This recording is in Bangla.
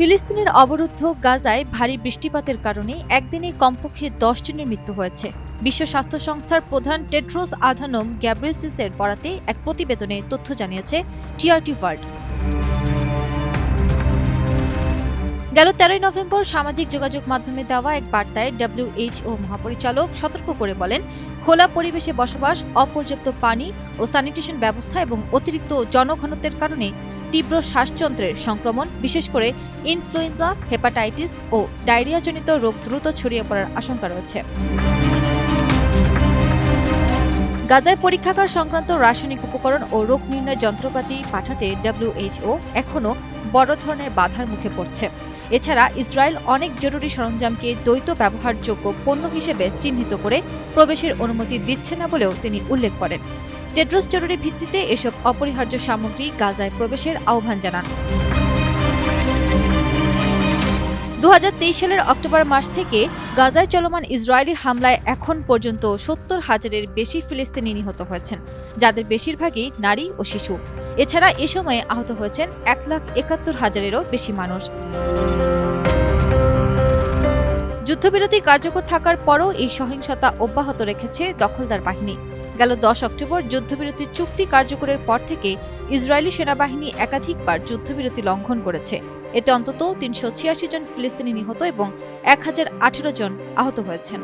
ফিলিস্তিনের অবরুদ্ধ গাজায় ভারী বৃষ্টিপাতের কারণে একদিনে কমপক্ষে ১০ জনের মৃত্যু হয়েছে। বিশ্ব স্বাস্থ্য সংস্থার প্রধান টেড্রোস আধানোম গ্যাব্রিয়েসাসের বরাতে এক প্রতিবেদনে তথ্য জানিয়েছে টিআরটি ওয়ার্ল্ড। গেল ১৩ নভেম্বর সামাজিক যোগাযোগ মাধ্যমে দেওয়া এক বার্তায় ডব্লিউএইচও মহাপরিচালক সতর্ক করে বলেন, খোলা পরিবেশে বসবাস, অপর্যাপ্ত পানি ও স্যানিটেশন ব্যবস্থা এবং অতিরিক্ত জনঘনত্বের কারণে তীব্র শ্বাসযন্ত্রের সংক্রমণ, বিশেষ করে ইনফ্লুয়েঞ্জা, হেপাটাইটিস ও ডায়রিয়াজনিত রোগ দ্রুত ছড়িয়ে পড়ার আশঙ্কা রয়েছে। গাজায় পরীক্ষাগার সংক্রান্ত রাসায়নিক উপকরণ ও রোগ নির্ণয় যন্ত্রপাতি পাঠাতে ডব্লিউএইচও এখনও বড় ধরনের বাধার মুখে পড়ছে। এছাড়া ইসরায়েল অনেক জরুরি সরঞ্জামকে দ্বৈত ব্যবহারযোগ্য পণ্য হিসেবে চিহ্নিত করে প্রবেশের অনুমতি দিচ্ছে না বলেও তিনি উল্লেখ করেন। টেড্রোস জরুরি ভিত্তিতে এসব অপরিহার্য সামগ্রী গাজায় প্রবেশের আহ্বান জানান। ২০২৩ সালের অক্টোবর মাস থেকে গাজায় চলমান ইসরায়েলি হামলায় এখন পর্যন্ত ৭০,০০০-এর বেশি ফিলিস্তিনি নিহত হয়েছেন, যাদের বেশিরভাগই নারী ও শিশু। এছাড়া এ সময়ে আহত হয়েছেন ১,৭১,০০০-এরও বেশি মানুষ। যুদ্ধবিরতি কার্যকর থাকার পরও এই সহিংসতা অব্যাহত রেখেছে দখলদার বাহিনী। গেল ১০ অক্টোবর যুদ্ধবিরতি চুক্তি কার্যকরের পর থেকে ইসরায়েলি সেনাবাহিনী একাধিকবার যুদ্ধবিরতি লঙ্ঘন করেছে। এতে অন্তত ৩৮৬ জন ফিলিস্তিনি নিহত এবং ১,০১৮ জন আহত হয়েছেন।